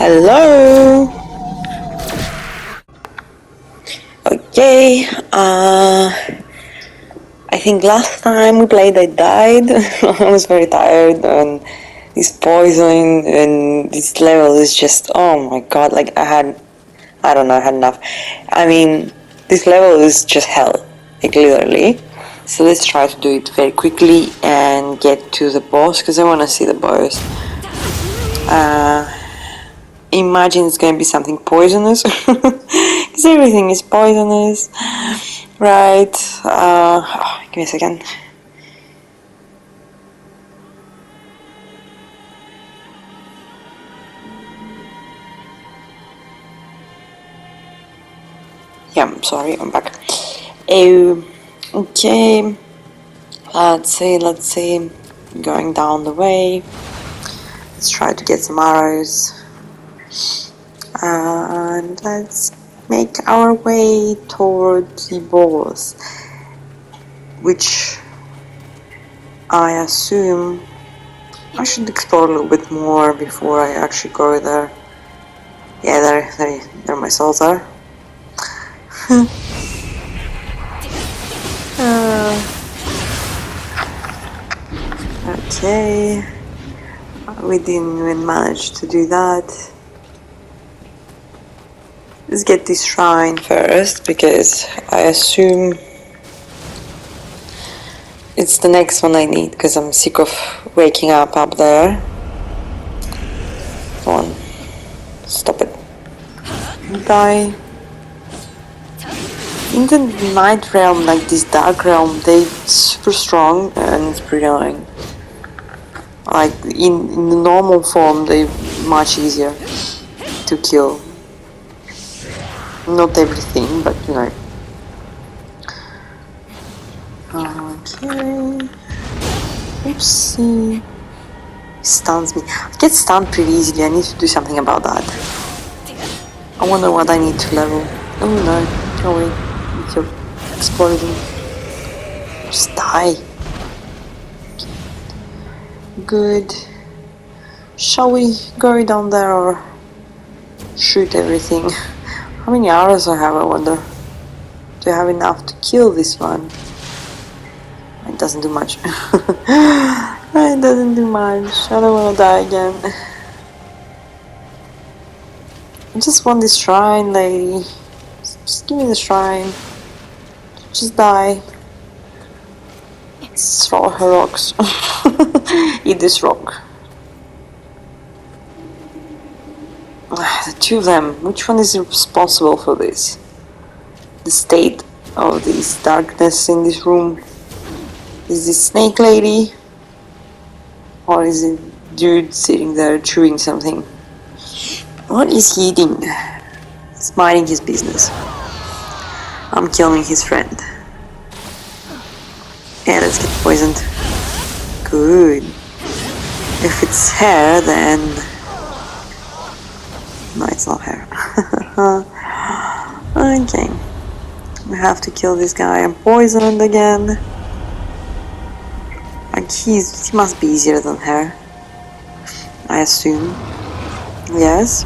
Hello. Okay. I think last time we played, I died. I was very tired, and this poison and this level is just, oh my god! Like I don't know, I had enough. I mean, this level is just hell, like literally. So let's try to do it very quickly and get to the boss because I want to see the boss. Imagine it's gonna be something poisonous because everything is poisonous, right? Give me a second. Yeah, I'm sorry, I'm back. Okay, let's see, going down the way. Let's try to get some arrows. And let's make our way toward the boss, which I assume I should explore a little bit more before I actually go there. Yeah, there my souls are. Okay, we didn't even manage to do that. Let's get this shrine first, because I assume it's the next one I need, because I'm sick of waking up there. Come on, stop it. Die. In the night realm, like this dark realm, they're super strong and it's pretty annoying. Like in the normal form, they're much easier to kill. Not everything, but you know. Okay. Oopsie. Stuns me. I get stunned pretty easily. I need to do something about that. I wonder what I need to level. Oh no, go away with your explosion. Just die. Good. Shall we go down there or shoot everything? How many arrows I have, I wonder? Do I have enough to kill this one? It doesn't do much. It doesn't do much. I don't want to die again. I just want this shrine, lady. Just give me the shrine. Just die. Let's throw her rocks. Eat this rock. The two of them. Which one is responsible for this? The state of this darkness in this room. Is this snake lady? Or is it dude sitting there chewing something? What is he eating? He's minding his business. I'm killing his friend. Yeah, let's get poisoned. Good. If it's hair, then... No, it's not hair. Okay. We have to kill this guy. I'm poisoned again. Like he must be easier than her, I assume. Yes.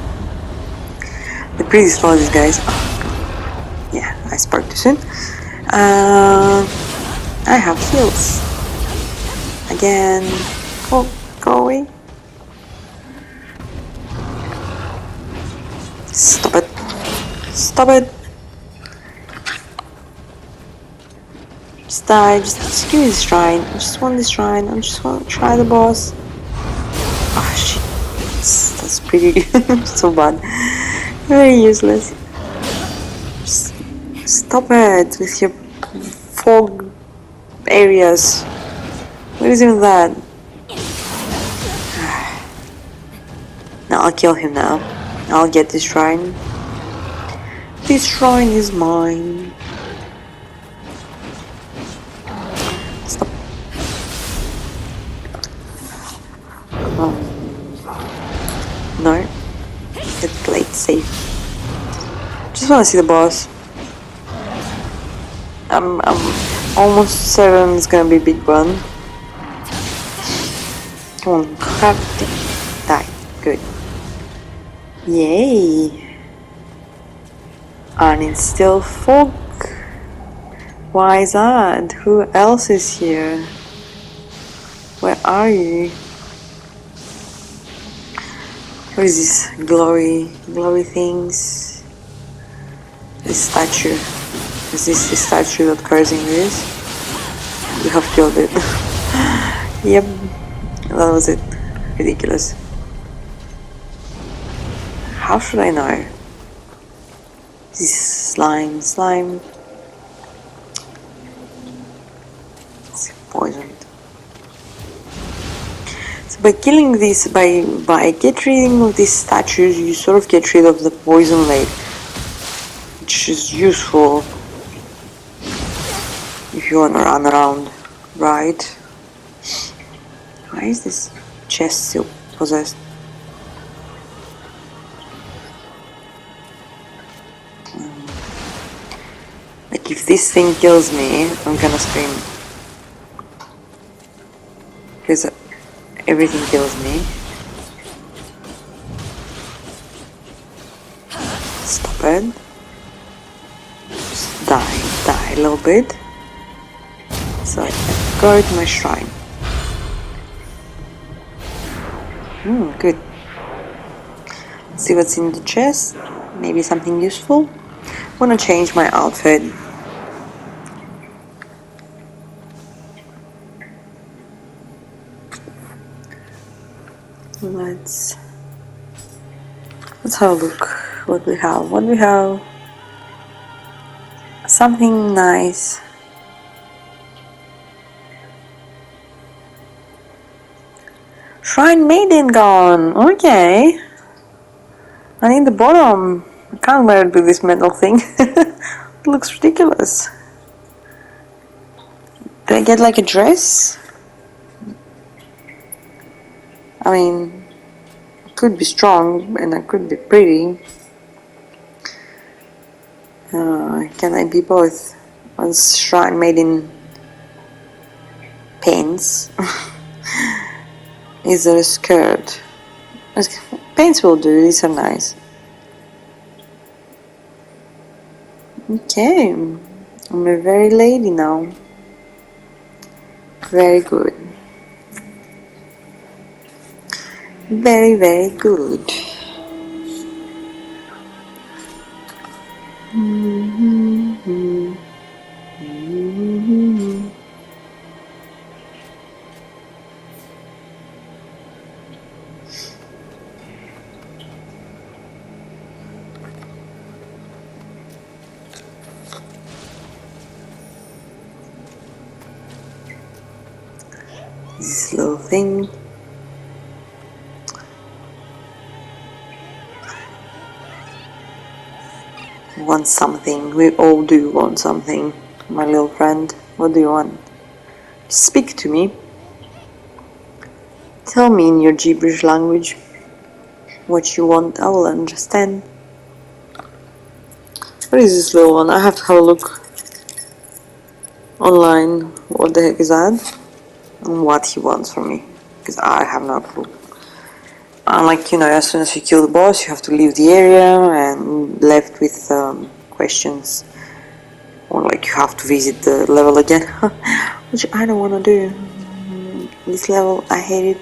They're pretty slow, these guys. Oh. Yeah, I spoke too soon. I have heals. Again. Go away. Stop it. Stop it. Just die. Just give me this shrine. I just want this shrine. I just want to try the boss. Oh shit. That's pretty so bad. Very useless. Just stop it with your fog areas. What is even that? No, I'll kill him now. I'll get this shrine. This shrine is mine. Stop. No. Get played safe. Just want to see the boss. I'm almost certain it's gonna be a big one. Come on, have to die. Good. Yay! Uninstill fog. Why is that? Who else is here? Where are you? What is this? Glory things? This statue. Is this the statue that cursing is? You have killed it. Yep. That was it. Ridiculous. How should I know? This slime. It's poisoned. So by killing this, by get rid of these statues, you sort of get rid of the poison lake, which is useful if you wanna run around, right? Why is this chest still possessed? Like if this thing kills me, I'm gonna scream. Because everything kills me. Stop it. Just die a little bit. So I can go to my shrine. Good. Let's see what's in the chest. Maybe something useful. I wanna change my outfit. Let's have a look. What we have. Something nice. Shrine Maiden gone. Okay. I need the bottom. I can't wear it with this metal thing. It looks ridiculous. Did I get like a dress? I mean, it could be strong and it could be pretty. Can I be both? One's Shrine Maiden pants. Is there a skirt? Pants will do, these are nice. Okay, I'm a very lady now. Very good. Very, very good. This little thing. Want something. We all do want something. My little friend, what do you want? Speak to me. Tell me in your gibberish language what you want. I will understand. What is this little one? I have to have a look online. What the heck is that? And what he wants from me. Because I have no clue. Unlike, as soon as you kill the boss, you have to leave the area and left with questions. Or like you have to visit the level again. Which I don't want to do. This level, I hate it.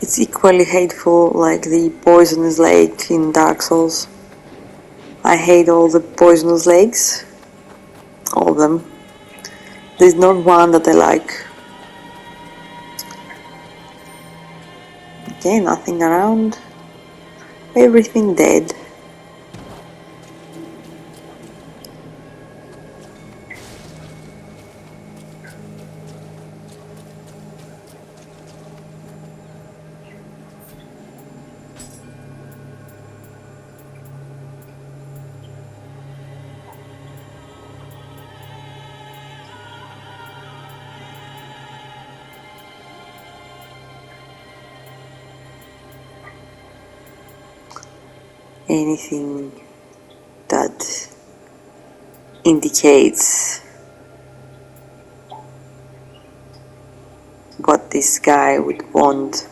It's equally hateful like the poisonous lake in Dark Souls. I hate all the poisonous lakes. All of them. There's not one that I like. Okay, nothing around. Everything dead. Anything that indicates what this guy would want.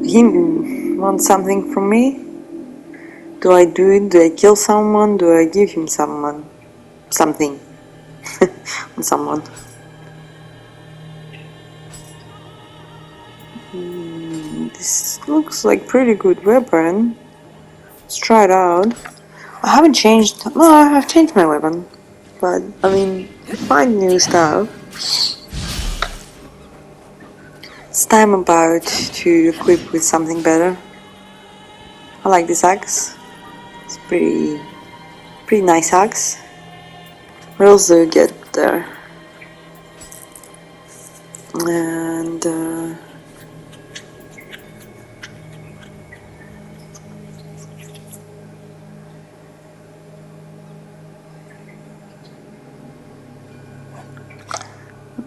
He wants something from me? Do I do it? Do I kill someone? Do I give him something? On someone. This looks like pretty good weapon. Let's try it out. I haven't changed. No, I've changed my weapon. But, I mean, find new stuff. It's time about to equip with something better. I like this axe. It's pretty nice axe. What else do you get there? And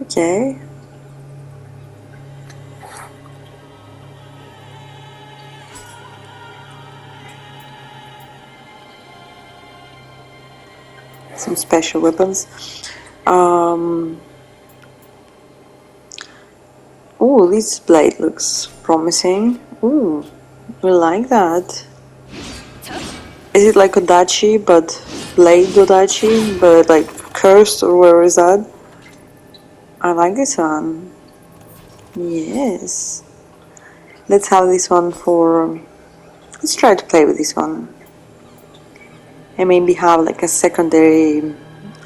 okay. Some special weapons. Oh, this blade looks promising. Ooh, we like that. Is it like Odachi, but blade Odachi, but like cursed, or where is that? I like this one. Yes. Let's have this one for... Let's try to play with this one. And maybe have like a secondary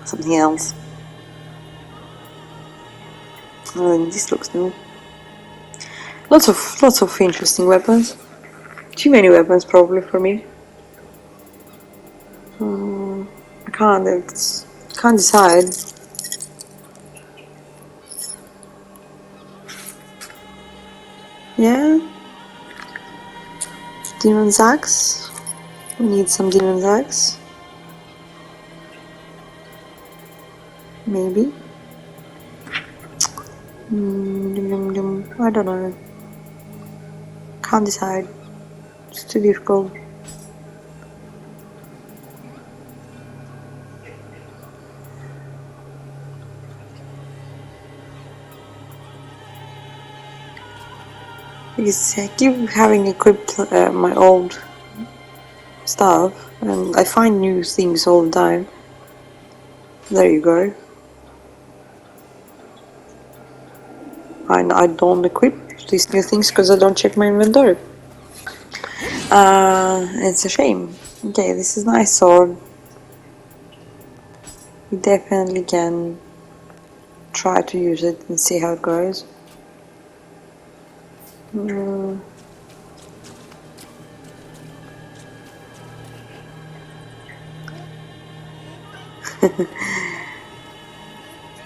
something else. This looks new. Lots of interesting weapons. Too many weapons probably for me. I can't decide. Yeah. Demon's axe. We need some demon's axe. Maybe. I don't know. Can't decide. It's too difficult. Because I keep having equipped my old stuff, and I find new things all the time. There you go. I don't equip these new things because I don't check my inventory. It's a shame. Okay, this is nice sword. We definitely can try to use it and see how it goes.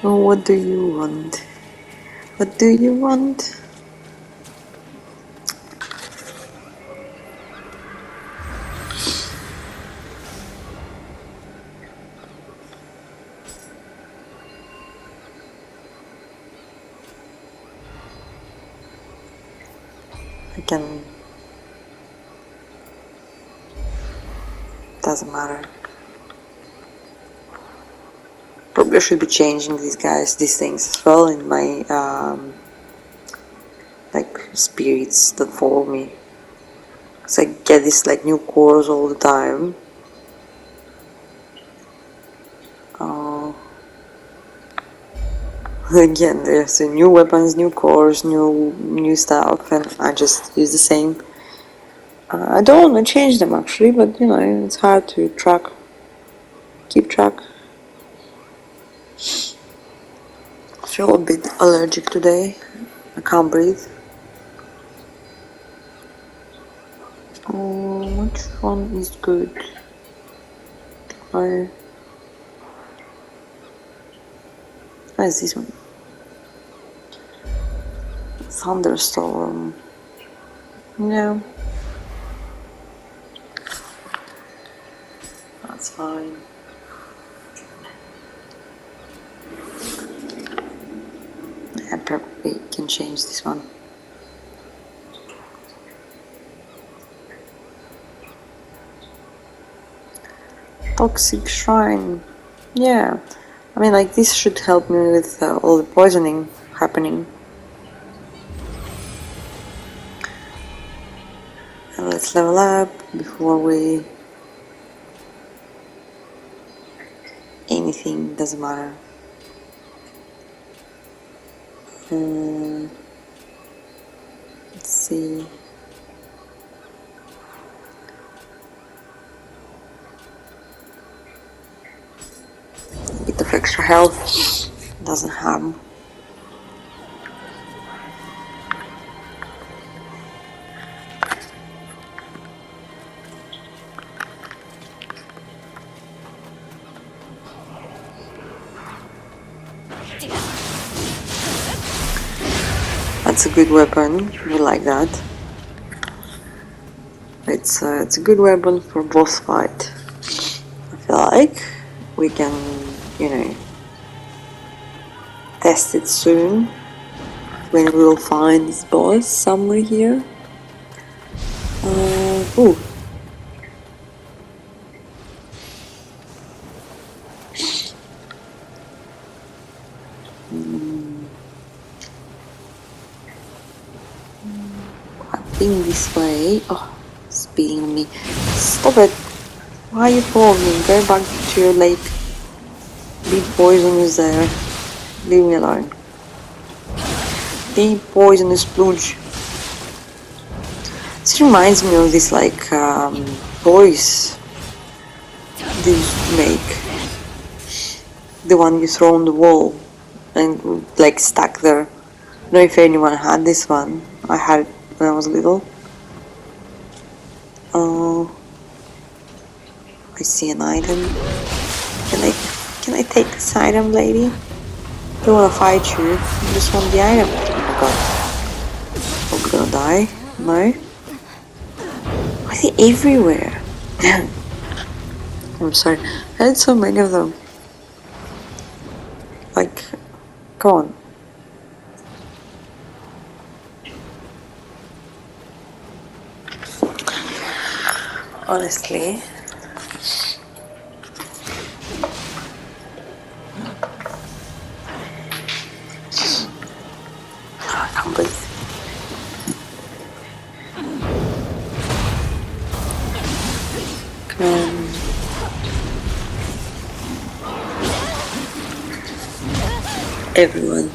Oh, what do you want? What do you want? I can... Doesn't matter. Probably I should be changing these things as well in my like spirits that follow me. Cause I get these like new cores all the time. Again, there's new weapons, new cores, new stuff, and I just use the same. I don't want to change them actually, but you know, it's hard to keep track. I feel a bit allergic today. I can't breathe. Which one is good? Where is this one? Thunderstorm. Yeah. That's fine. I probably can change this one. Toxic Shrine. Yeah, I mean, like, this should help me with all the poisoning happening. And let's level up before we... anything, doesn't matter. Let's see. A bit of extra health doesn't harm. That's a good weapon. We like that. It's a good weapon for boss fight. I feel like we can, you know, test it soon when we will find this boss somewhere here. Ooh. I think this way. Oh, it's beating me. Stop it! Why are you following me? Go back to your lake. Deep poisonous there. Leave me alone. Deep poisonous splooge. This reminds me of this like toys they used to make. The one you throw on the wall and like stuck there. I don't know if anyone had this one. I had it when I was little. Oh, I see an item. Can I take this item, lady? I don't wanna fight you. I just want the item. Oh my god. Are we gonna die? No? Why are they everywhere? I'm sorry. I had so many of them. Like, come on. Honestly, I can't breathe. Come on. Everyone,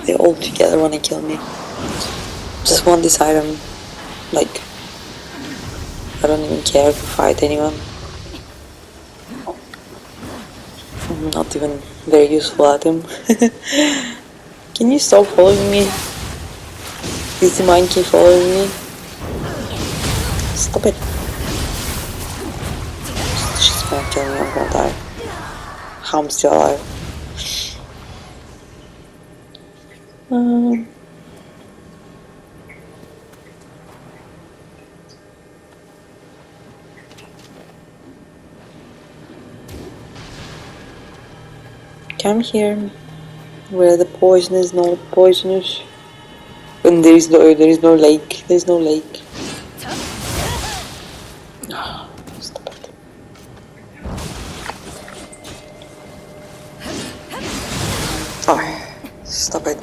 they all together want to kill me. Just want this item. Like, I don't even care to fight anyone. I'm not even very useful at him. Can you stop following me? Is the monkey following me? Stop it. She's gonna kill me, I'm gonna die. How I'm still alive. Come here, where the poison is not poisonous. And there is no lake. There is no lake. Oh, stop it. Oh, stop it.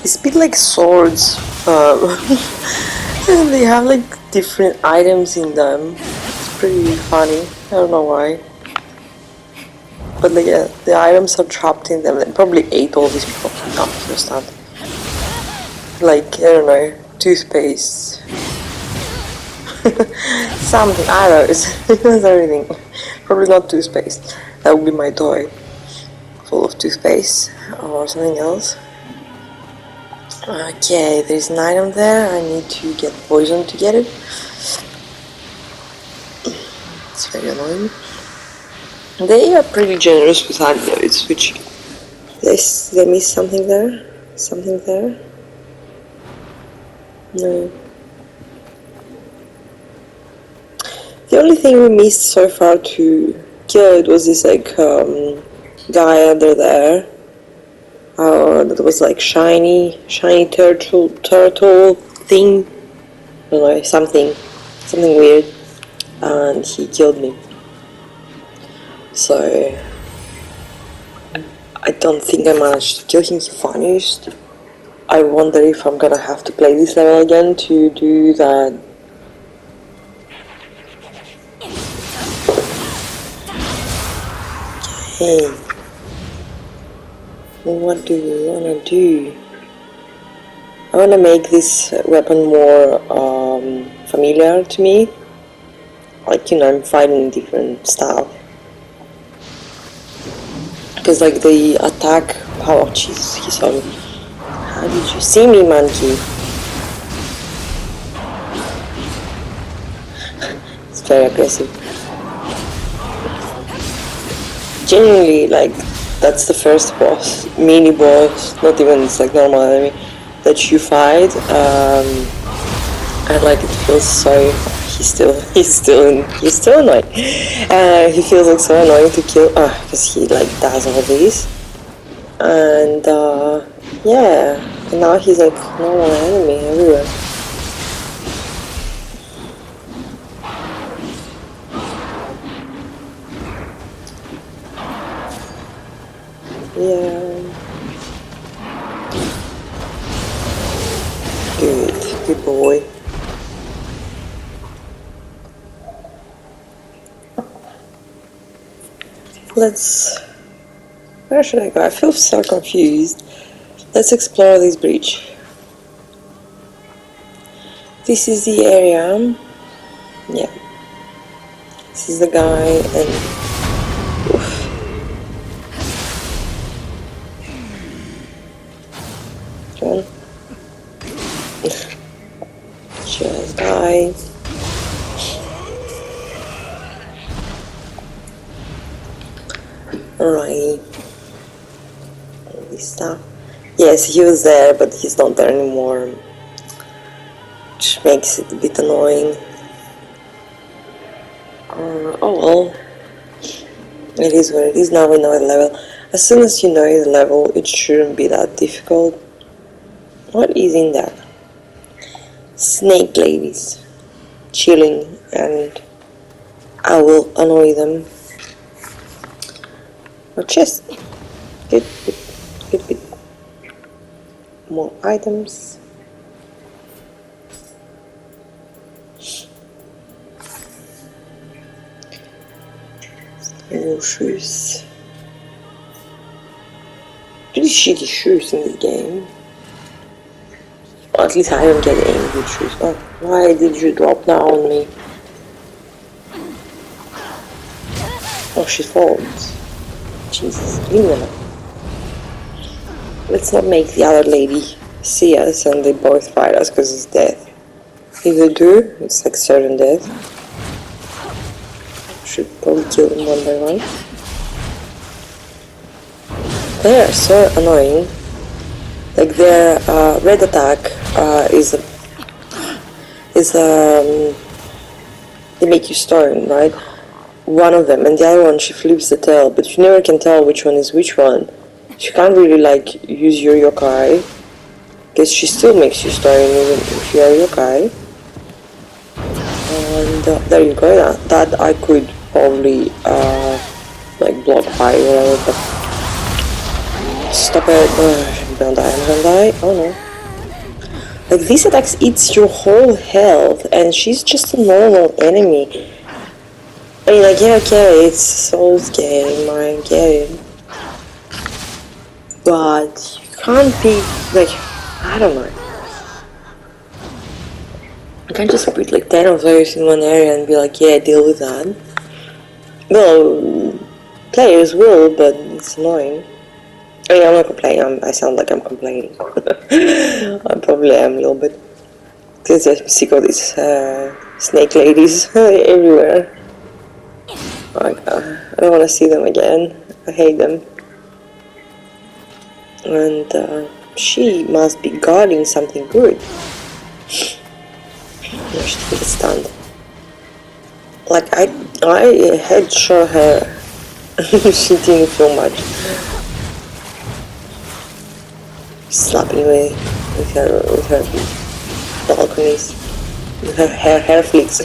It's a bit like swords. They have like different items in them. It's pretty funny. I don't know why. But like, yeah, the items are trapped in them. They probably ate all these people. No, just not. Like, I don't know, toothpaste. Something, I don't know, it was everything. Probably not toothpaste. That would be my toy. Full of toothpaste or something else. Okay, there's an item there. I need to get poison to get it. It's very annoying. They are pretty generous with antidotes, which... Did I miss something there? Something there? No. The only thing we missed so far to kill it was this like guy under there. That was like shiny turtle thing. I don't know, something weird. and he killed me. So I don't think I managed to kill him. He vanished. I wonder if I'm gonna have to play this level again to do that. Okay. What do we wanna do? I wanna make this weapon more familiar to me. Like, you know, I'm fighting different stuff. Because like the attack power, jeez, he saw me. How did you see me, monkey? It's very aggressive. Genuinely, like, that's the first boss, mini boss, not even, it's like normal enemy, that you fight, and like it feels so, he's still annoying. He feels like so annoying to kill, because he like does all this. And yeah, and now he's like normal enemy everywhere. Yeah. Good boy. Where should I go? I feel so confused. Let's explore this bridge. This is the area. Yeah. This is the guy and... Oof. Come on. Just die. Alright. This stuff. Yes, he was there, but he's not there anymore. Which makes it a bit annoying. Oh well. It is what it is. Now we know the level. As soon as you know the level, it shouldn't be that difficult. What is in there? Snake ladies. Chilling, and I will annoy them. Or chest. Good. More items. More shoes. Pretty shitty shoes in this game. Or at least I don't get any good shoes. Oh, why did you drop down on me? Oh, she falls. Jesus, leave me alone. Let's not make the other lady see us and they both fight us because it's death. If they do, it's like certain death. Should probably kill them one by one. They are so annoying. Like their red attack they make you stun, right? One of them, and the other one she flips the tail, but you never can tell which one is which one. She can't really like use your yokai, because she still makes you stun even if you are yokai. And there you go. That I could probably like block by whatever, but stop it. I'm gonna die. Oh no. Like these attacks eats your whole health, and she's just a normal enemy. I mean, like, yeah, okay, it's a Souls game, I get it. But you can't be, like, I don't know. You can't just put like 10 of those in one area and be like, yeah, deal with that. Well, players will, but it's annoying. I mean, I'm not complaining, I sound like I'm complaining. I probably am a little bit. Because I'm sick of these snake ladies everywhere. Like, I don't want to see them again. I hate them. And she must be guarding something good. No, she didn't stand. Like, I headshot her. She didn't feel much. Slapping me with her balconies. Her hair flicks.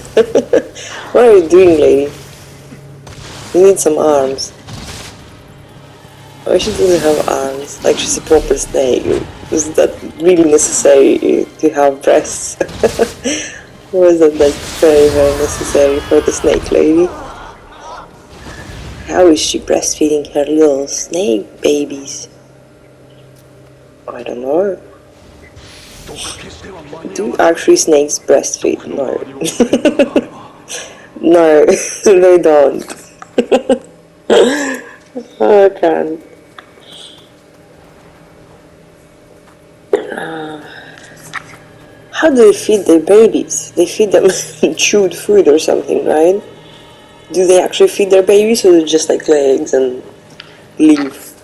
What are you doing, lady? You need some arms. Why she doesn't have arms? Like she's a proper snake. Is that really necessary to have breasts? Or is that like very, very necessary for the snake lady? How is she breastfeeding her little snake babies? I don't know. Do actually snakes breastfeed? No. No, they don't. Oh, I can't. How do they feed their babies? They feed them chewed food or something, right? Do they actually feed their babies, or just like legs and leave?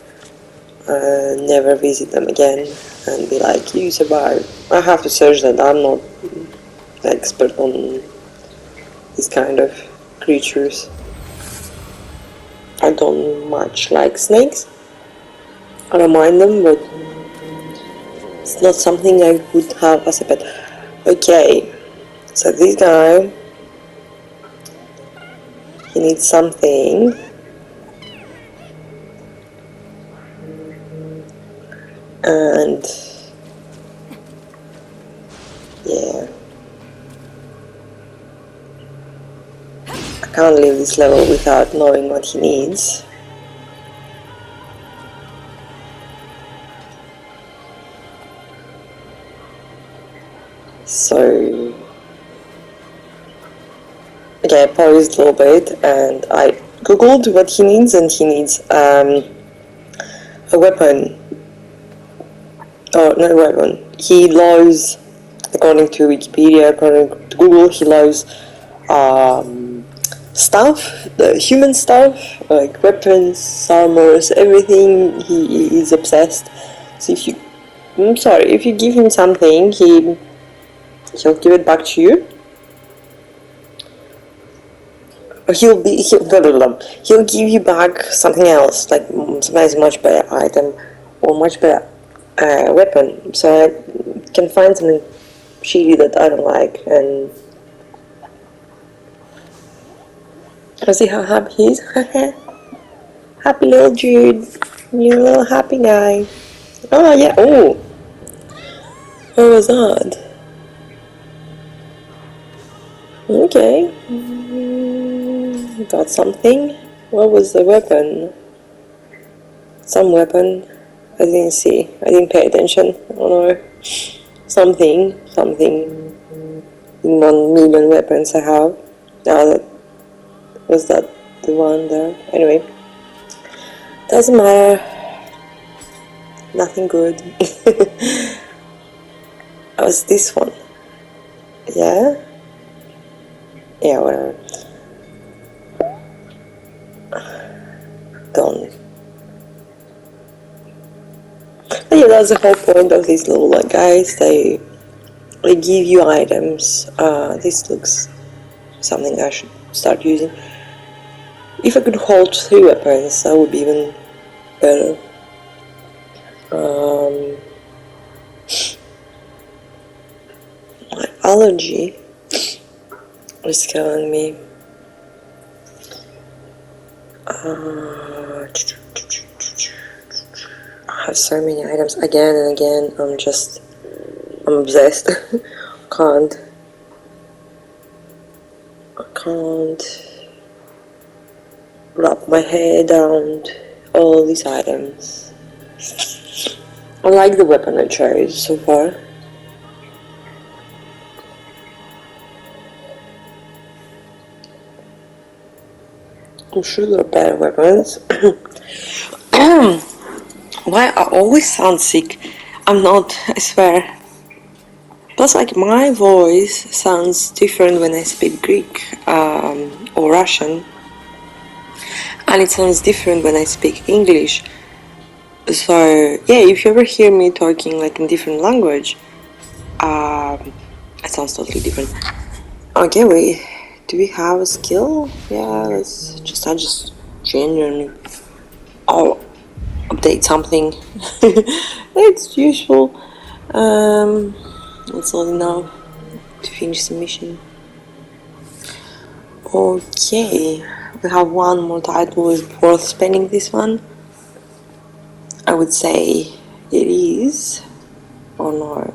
Never visit them again and be like, you survived. I have to search that. I'm not an expert on these kind of creatures. I don't much like snakes. I don't mind them, but it's not something I would have as a pet. Okay, so this guy, he needs something. And yeah, I can't leave this level without knowing what he needs. So okay, I paused a little bit and I googled what he needs, and he needs a weapon. Oh, not a weapon. He loves, according to Wikipedia, according to Google, he loves stuff, the human stuff, like weapons, armors, everything. He is obsessed. So if you, I'm sorry, if you give him something, he'll give it back to you. Or he'll give you back something else, like sometimes much better item or much better weapon. So I can find something shitty that I don't like, and I see how happy he is. Happy little dude, you little happy guy. Oh yeah. Oh, what was that? Okay, got something. What was the weapon? Some weapon. I didn't see. I didn't pay attention. Oh no. Something. 1,000,000 weapons I have. That was that the one there. Anyway, doesn't matter. Nothing good. Was this one? Yeah. Yeah, whatever. Don't. But yeah, that's the whole point of these little guys. They give you items. This looks something I should start using. If I could hold 3 weapons, that would be even better. My allergy is killing me. I have so many items again and again. I'm obsessed. I can't wrap my head around all these items. I like the weapon I chose so far. I'm sure there are better weapons. Why I always sound sick? I'm not, I swear. Plus, like, my voice sounds different when I speak Greek or Russian, and it sounds different when I speak English. So yeah, if you ever hear me talking like in different language, it sounds totally different. Okay, wait, do we have a skill? Yeah, I just genuinely, I'll update something. It's useful. It's not enough. to finish the mission. Okay, we have one more title. Is it worth spending this one? I would say it is, or no.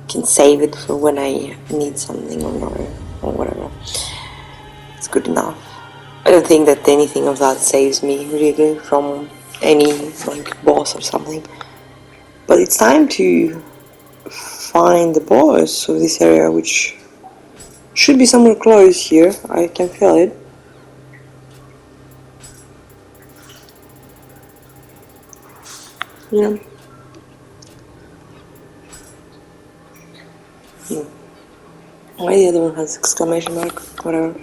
Can save it for when I need something or no, or whatever. It's good enough. I don't think that anything of that saves me really from any like boss or something. But it's time to find the boss of this area, which should be somewhere close here. I can feel it. Yeah. Why the other one has exclamation mark? Whatever.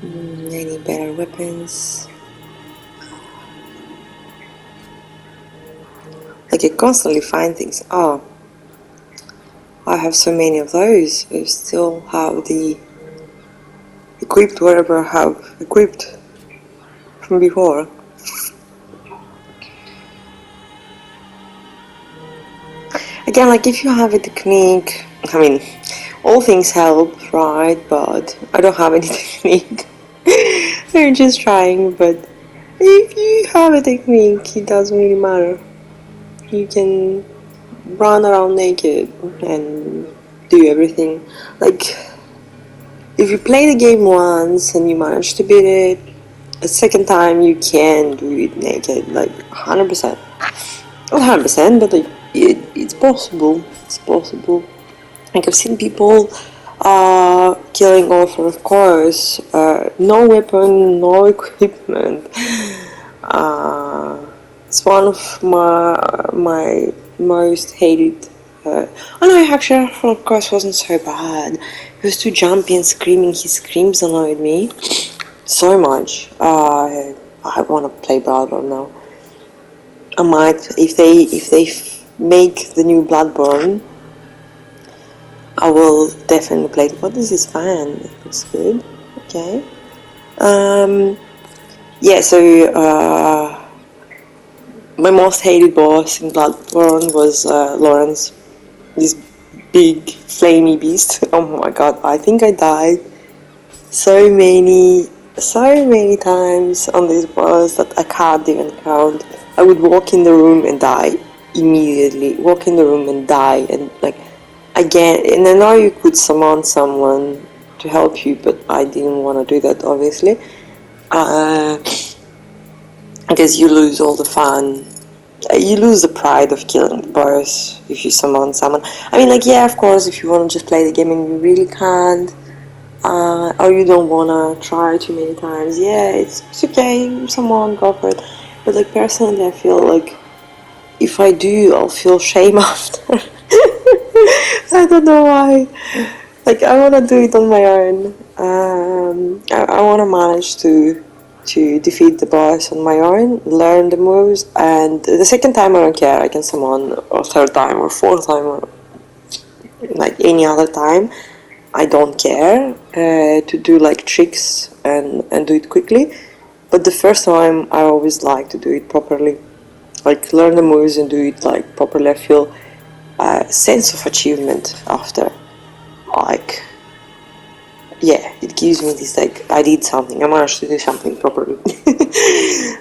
Any better weapons? Like I constantly find things. Oh, I have so many of those. I still have the equipped whatever I have equipped from before. Again, like if you have a technique, I mean, all things help, right? But I don't have any technique. I'm just trying, but if you have a technique, it doesn't really matter. You can run around naked and do everything. Like, if you play the game once and you manage to beat it, a second time you can do it naked, like 100%. Not 100%, but like, it's possible. It's possible. Like I've seen people killing author, of course, no weapon, no equipment. It's one of my most hated. Oh no, actually, of course, wasn't so bad. He was too jumpy and screaming. His screams annoyed me so much. I want to play Bloodborne now. I might, if they make the new Bloodborne, I will definitely play it. What is this fan? It looks good. Okay. Yeah, so my most hated boss in Bloodborne was Lawrence. This big flamey beast. Oh my god, I think I died so many times on this boss that I can't even count. I would walk in the room and die immediately. Walk in the room and die, and like again. And I know you could summon someone to help you, but I didn't want to do that, obviously, because you lose all the fun. You lose the pride of killing the boss if you summon someone. I mean, like, yeah, of course, if you want to just play the game and you really can't, or you don't want to try too many times, yeah, it's okay, someone go for it. But like personally, I feel like if I do, I'll feel shame after. I don't know why. Like I want to do it on my own. I want to manage to defeat the boss on my own, learn the moves, and the second time I don't care. I can summon, or third time, or fourth time, or like any other time. I don't care to do like tricks and do it quickly, but the first time I always like to do it properly, like learn the moves and do it like properly. I feel a sense of achievement after, like, yeah, it gives me this like I did something, I managed to do something properly.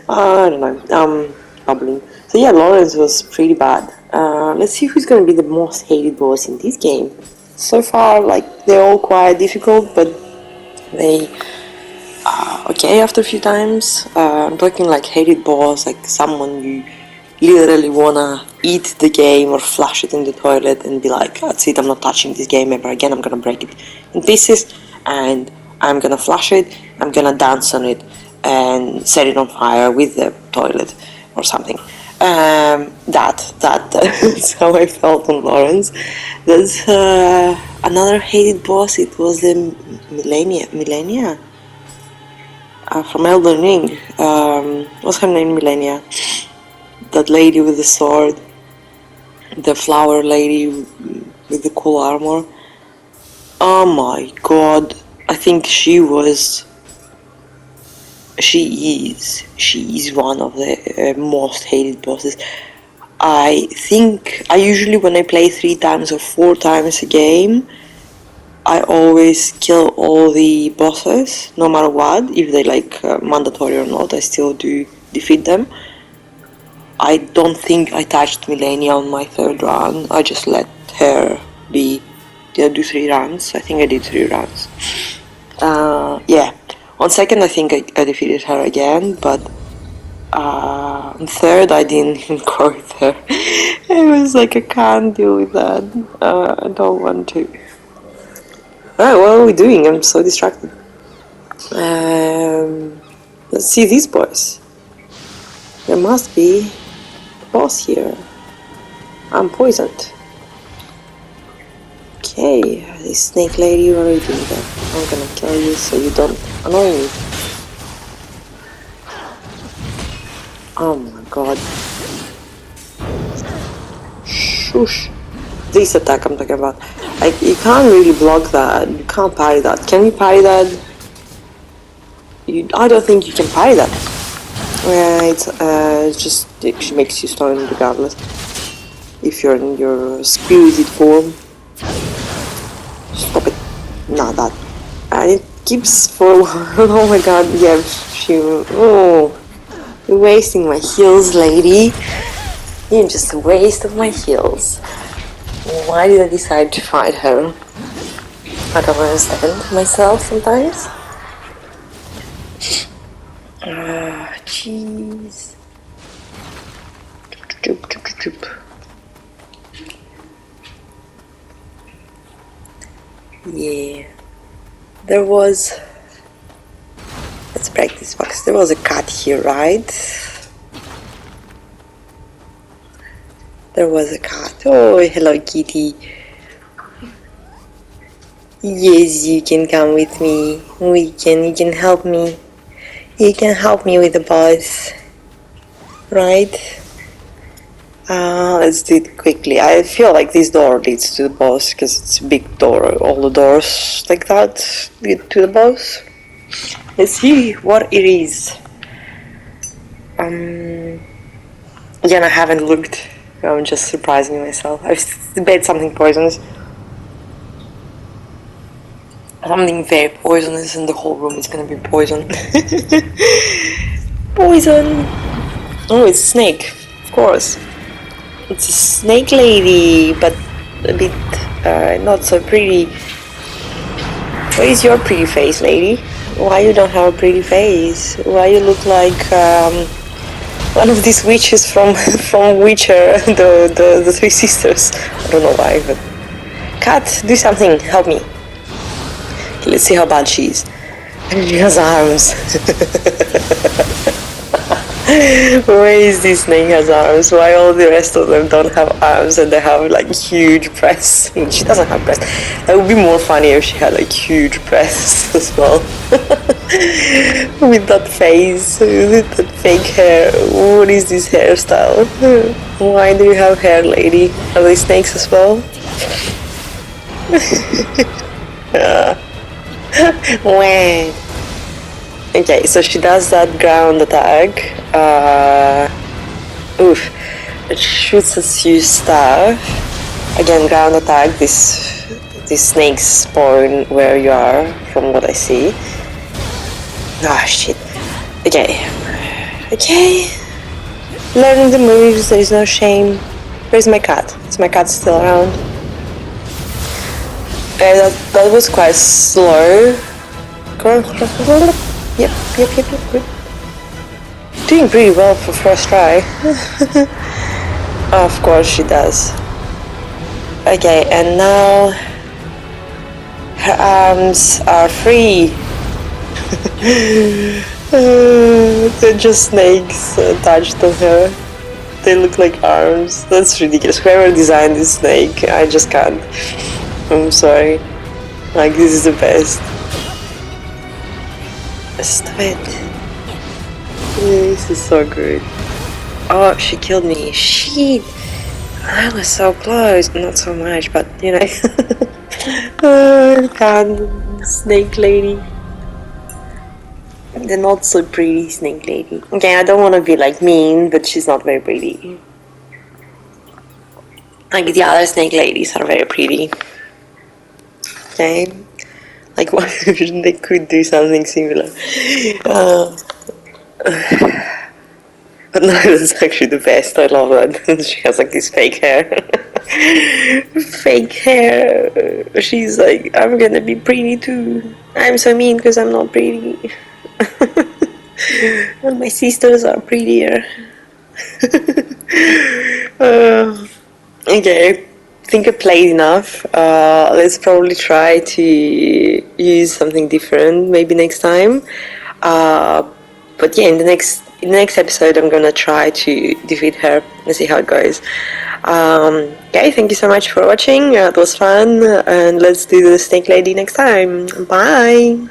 I don't know, bubbling. So yeah, Lawrence was pretty bad. Let's see who's gonna be the most hated boss in this game. So far, like, they're all quite difficult, but they are okay after a few times. I'm talking like hated boss, like someone you literally wanna eat the game or flush it in the toilet and be like, that's it, I'm not touching this game ever again, I'm gonna break it in pieces and I'm gonna flush it, I'm gonna dance on it and set it on fire with the toilet or something. That's how I felt on Lawrence. There's another hated boss. It was the Millennia from Elden Ring. What's her name? Millennia. That lady with the sword, the flower lady with the cool armor. Oh my god! I think she was She is one of the most hated bosses. I think I usually, when I play 3 times or 4 times a game, I always kill all the bosses, no matter what, if they like mandatory or not. I still do defeat them. I don't think I touched Millennia on my 3rd run. I just let her be. Did I do 3 rounds? I think I did 3 rounds. Yeah. On 2nd, I think I defeated her again, but on 3rd, I didn't even quote her. It was like, I can't deal with that. I don't want to. Alright, what are we doing? I'm so distracted. Let's see these boys. There must be a boss here. I'm poisoned. Okay, this snake lady, what are you doing there? I'm gonna kill you so you don't annoy me. Oh my god. Shush. This attack I'm talking about. Like, you can't really block that. You can't parry that. Can you parry that? I don't think you can parry that. It's just, it makes you stun regardless. If you're in your spirited form. Stop it. Not that. And it keeps for a while. Oh my god, yeah, oh. You're wasting my heals, lady. You're just a waste of my heals. Why did I decide to fight her? I don't understand myself sometimes. Jeez. Yeah. There was... Let's break this box. There was a cat here, right? There was a cat. Oh, hello, kitty. Yes, you can come with me. You can help me. You can help me with the boss. Right? Let's do it quickly. I feel like this door leads to the boss because it's a big door. All the doors like that lead to the boss. Let's see what it is. Again, I haven't looked. I'm just surprising myself. I bet something poisonous. Something very poisonous, and the whole room is gonna be poison. Poison! Oh, it's a snake. Of course. It's a snake lady, but a bit not so pretty. Where is your pretty face, lady? Why you don't have a pretty face? Why you look like one of these witches from Witcher, the Three Sisters? I don't know why, but cat, do something. Help me. Okay, let's see how bad she is. And she has arms. Why is this snake has arms? Why all the rest of them don't have arms and they have like huge breasts? She doesn't have breasts. That would be more funny if she had like huge breasts as well. With that face, with that fake hair. What is this hairstyle? Why do you have hair, lady? Are they snakes as well? Wait. Okay, so she does that ground attack. It shoots at you stuff. Again, ground attack. These snakes spawn where you are, from what I see. Ah, shit. Okay. Learning the moves. There is no shame. Where's my cat? Is my cat still around? That was quite slow. Yep, good. Doing pretty well for first try. Of course she does. Okay, and now her arms are free. They're just snakes attached to her. They look like arms. That's ridiculous. Whoever designed this snake, I just can't. I'm sorry. Like, this is the best. Stop it. This is so good. Oh, she killed me. Shit. I was so close. Not so much, but you know. Oh, I can't. Snake lady. The not so pretty snake lady. Okay, I don't want to be like mean, but she's not very pretty. Like the other snake ladies are very pretty. Okay, like what if they could do something similar? But no, that's actually the best. I love that. She has like this fake hair. Fake hair. She's like, I'm gonna be pretty too. I'm so mean because I'm not pretty. And my sisters are prettier. Okay, I think I played enough. Let's probably try to use something different maybe next time. But yeah, in the next episode, I'm gonna try to defeat her and see how it goes. Okay, thank you so much for watching. It was fun, and let's do the snake lady next time. Bye.